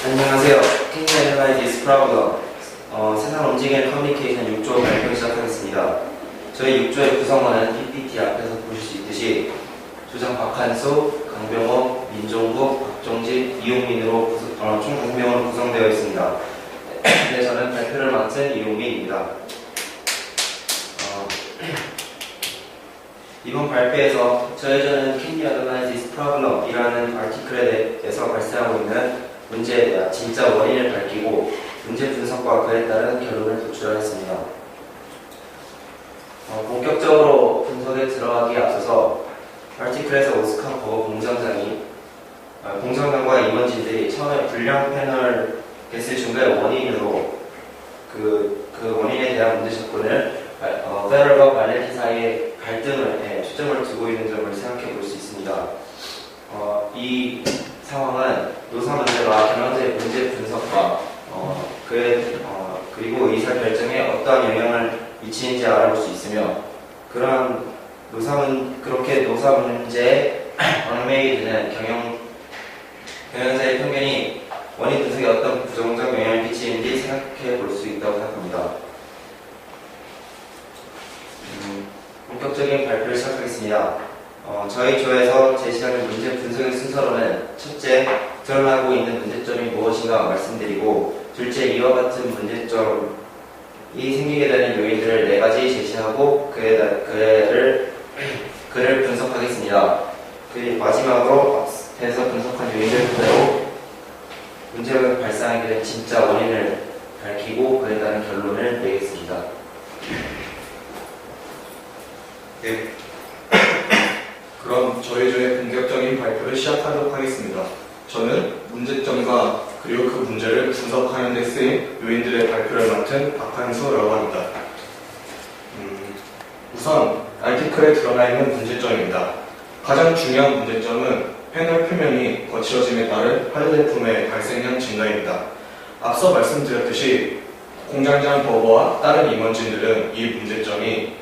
안녕하세요. Can you analyze this problem? 세상 움직이는 커뮤니케이션 6조 발표 시작하겠습니다. 저희 6조의 구성원은 PPT 앞에서 보실 수 있듯이 조장 박한수, 강병호, 민종국, 박종진, 이용민으로 총 5명으로 구성되어 있습니다. 네, 저는 발표를 맡은 이용민입니다. 이번 발표에서 저는 Can you analyze this problem? 이라는 아티클에 대해서 발생하고 있는 문제에 대한 진짜 원인을 밝히고 문제 분석과 그에 따른 결론을 도출하였습니다. 본격적으로 분석에 들어가기에 앞서서 아티클에서 오스카 버거 공장장과 임원진들이 처음에 불량 패널 게스 증가의 원인으로 그 원인에 대한 문제 접근을 페럴과 발레티 사이의 갈등을 초점을 두고 있는 점을 생각해 볼 수 있습니다. 이 상황은 노사 문제와 경영자의 문제 분석과 그리고 의사 결정에 어떠한 영향을 미치는지 알아볼 수 있으며 그렇게 노사 문제에 얽매이게 되는 경영자의 편견이 원인 분석에 어떤 부정적 영향을 끼치는지 생각해 볼 수 있다고 생각합니다. 본격적인 발표를 시작하겠습니다. 저희 조에서 제시하는 문제 분석의 순서로는 첫째, 드러나고 있는 문제점이 무엇인가 말씀드리고 둘째, 이와 같은 문제점이 생기게 되는 요인들을 4가지 제시하고 그를 분석하겠습니다. 그리고 마지막으로 앞에서 분석한 요인들 그대로 문제가 발생하게 된 진짜 원인을 밝히고 그에 따른 결론을 내겠습니다. 네. 그럼 저희 조의 본격적인 발표를 시작하도록 하겠습니다. 저는 문제점과 그리고 그 문제를 분석하는 데 쓰인 요인들의 발표를 맡은 박한수라고 합니다. 우선 아티클에 드러나 있는 문제점입니다. 가장 중요한 문제점은 패널 표면이 거칠어짐에 따른 화재 제품의 발생량 증가입니다. 앞서 말씀드렸듯이 공장장 버거와 다른 임원진들은 이 문제점이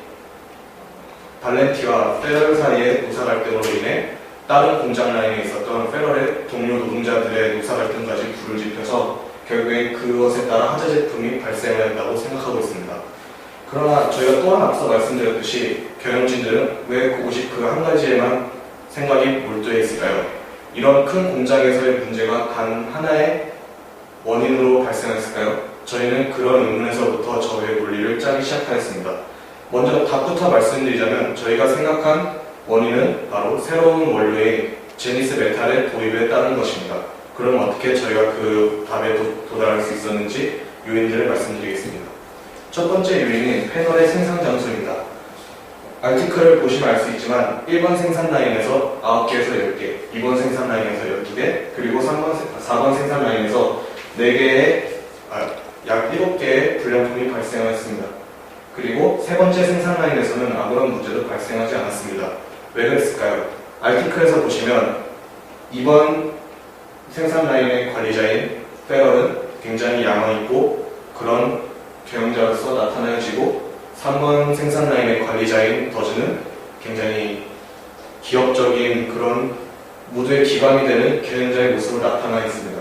발렌티와 페럴 사이의 노사 갈등으로 인해 다른 공장 라인에 있었던 페럴의 동료 노동자들의 노사 갈등까지 불을 지펴서 결국엔 그것에 따라 화재 제품이 발생하였다고 생각하고 있습니다. 그러나 저희가 또한 앞서 말씀드렸듯이 경영진들은 왜 오직 그 한 가지에만 생각이 몰두해 있을까요? 이런 큰 공장에서의 문제가 단 하나의 원인으로 발생했을까요? 저희는 그런 의문에서부터 저희의 논리를 짜기 시작하였습니다. 먼저 답부터 말씀드리자면 저희가 생각한 원인은 바로 새로운 원료인 제니스 메탈의 도입에 따른 것입니다. 그럼 어떻게 저희가 그 답에 도달할 수 있었는지 요인들을 말씀드리겠습니다. 첫 번째 요인은 패널의 생산 장소입니다. 아티클을 보시면 알 수 있지만 1번 생산 라인에서 9개에서 10개, 2번 생산 라인에서 12개, 그리고 4번 생산 라인에서 4개의, 약 7개의 불량품이 발생하였습니다. 그리고 세 번째 생산 라인에서는 아무런 문제도 발생하지 않았습니다. 왜 그랬을까요? 아티클에서 보시면 2번 생산 라인의 관리자인 페럴은 굉장히 양호있고 그런 경영자로서 나타나지고 3번 생산 라인의 관리자인 더즈는 굉장히 기업적인 그런 모두의 기반이 되는 경영자의 모습으로 나타나 있습니다.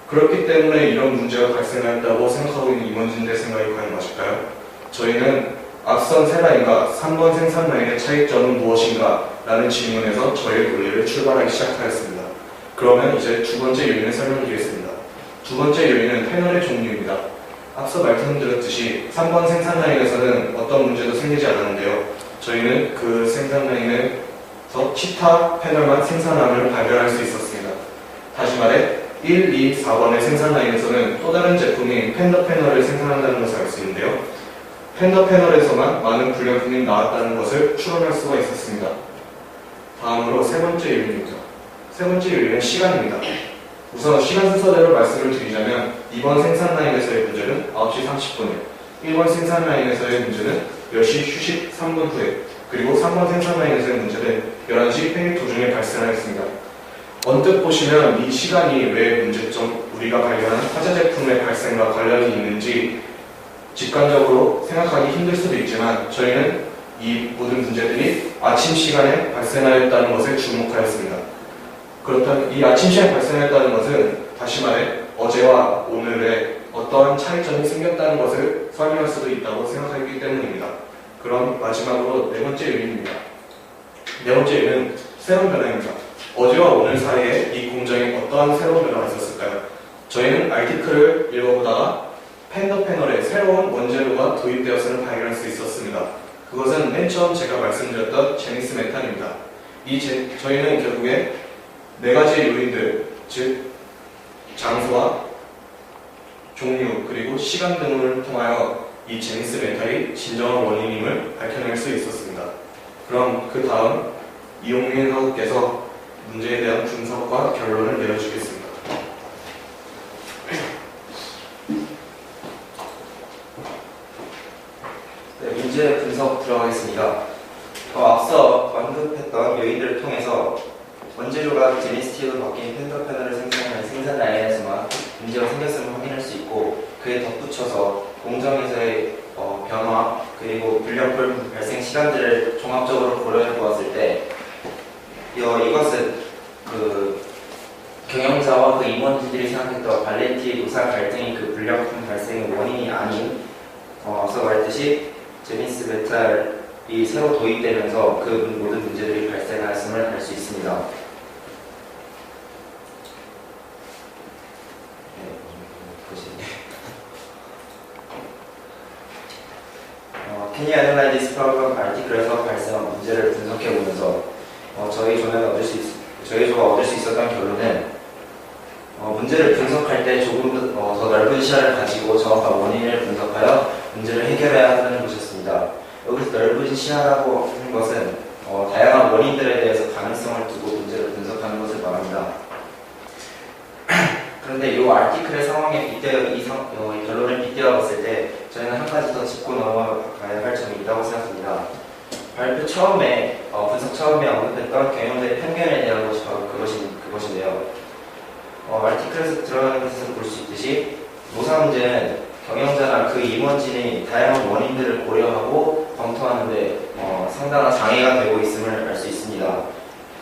그렇기 때문에 이런 문제가 발생했다고 생각하고 있는 임원진들의 생각이 과연 맞을까요? 저희는 앞선 세 라인과 3번 생산 라인의 차이점은 무엇인가? 라는 질문에서 저희의 논리를 출발하기 시작하였습니다. 그러면 이제 두 번째 요인을 설명드리겠습니다. 두 번째 요인은 패널의 종류입니다. 앞서 말씀드렸듯이 3번 생산 라인에서는 어떤 문제도 생기지 않았는데요. 저희는 그 생산 라인에서 치타 패널만 생산함을 발견할 수 있었습니다. 다시 말해 1, 2, 4번의 생산 라인에서는 또 다른 제품인 팬더 패널을 생산한다는 것을 알 수 있는데요. 팬더 패널에서만 많은 불량품이 나왔다는 것을 추론할 수가 있었습니다. 다음으로 세 번째 요인입니다. 세 번째 요인은 시간입니다. 우선 시간 순서대로 말씀을 드리자면 2번 생산 라인에서의 문제는 9시 30분에 1번 생산 라인에서의 문제는 10시 휴식 3분 후에 그리고 3번 생산 라인에서의 문제는 11시 회의 도중에 발생하였습니다. 언뜻 보시면 이 시간이 왜 문제점, 우리가 발견한 화재 제품의 발생과 관련이 있는지 직관적으로 생각하기 힘들 수도 있지만 저희는 이 모든 문제들이 아침 시간에 발생하였다는 것에 주목하였습니다. 그렇다면 이 아침 시간에 발생했다는 것은 다시 말해 어제와 오늘의 어떠한 차이점이 생겼다는 것을 설명할 수도 있다고 생각하기 때문입니다. 그럼 마지막으로 네 번째 요인입니다. 네 번째 요인은 새로운 변화입니다. 어제와 오늘 사이에 이 공장에 어떠한 새로운 변화가 있었을까요? 저희는 아티클을 읽어보다가 팬더 패널에 새로운 원재료가 도입되었음을 발견할 수 있었습니다. 그것은 맨 처음 제가 말씀드렸던 제니스 메탄입니다. 저희는 결국에 네 가지의 요인들, 즉 장소와 종류 그리고 시간 등을 통하여 이 제니스 메탈이 진정한 원인임을 밝혀낼 수 있었습니다. 그럼 그 다음 이용민 학우께서 문제에 대한 분석과 결론을 내려주겠습니다. 네, 문제 분석 들어가겠습니다. 앞서 언급했던 요인들을 통해서 원재료가 제니스 스틸로 바뀐 팬더 패널을 생산하는 생산 라인에서만 문제가 생겼음을 확인할 수 있고, 그에 덧붙여서 공정에서의 변화 그리고 불량품 발생 시간들을 종합적으로 고려해 보았을 때 이것은 그 경영자와 그 임원들이 생각했던 발렌티의 노사 갈등이 그 불량품 발생의 원인이 아닌 앞서 말했듯이 제니스 메탈이 새로 도입되면서 그 모든 문제들이 발생하였음을 알 수 있습니다. Can you analyze this problem article에서 발생한 문제를 분석해 보면서 저희 조가 얻을 수 있었던 결론은 문제를 분석할 때 조금 더 넓은 시야를 가지고 정확한 원인을 분석하여 문제를 해결해야 한다는 것이었습니다. 여기서 넓은 시야라고 하는 것은 다양한 원인들에 대해서 가능성을 두고 문제를 분석하는 것을 말합니다. 그런데 이 아티클의 상황에 이 결론을 빗대어 봤을 때 저희는 한 가지 더 짚고 넘어가야 할 점이 있다고 생각합니다. 발표 처음에 분석 처음에 언급했던 경영자의 편견에 대한 것이 바로 그것인데요. 아티클에서 드러나는 것에서 볼 수 있듯이 노사 문제는 경영자나 그 임원진이 다양한 원인들을 고려하고 검토하는데 상당한 장애가 되고 있음을 알 수 있습니다.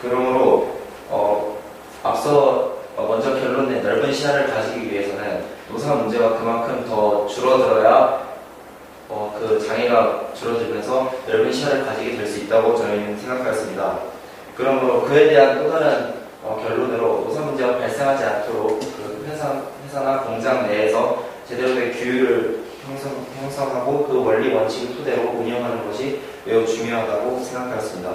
그러므로 앞서 먼저 결론낸 넓은 시야를 가지기 위해서는 노사 문제가 그만큼 더 줄어들어야 그 장애가 줄어들면서 넓은 시야를 가지게 될 수 있다고 저희는 생각하였습니다. 그러므로 그에 대한 또 다른 결론으로 노사 문제가 발생하지 않도록 그 회사나 공장 내에서 제대로 된 규율을 형성하고 그 원리 원칙을 토대로 운영하는 것이 매우 중요하다고 생각하였습니다.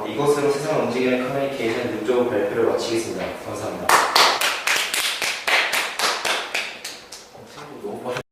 이것으로 세상 움직이는 커뮤니케이션 6조 발표를 마치겠습니다. 감사합니다.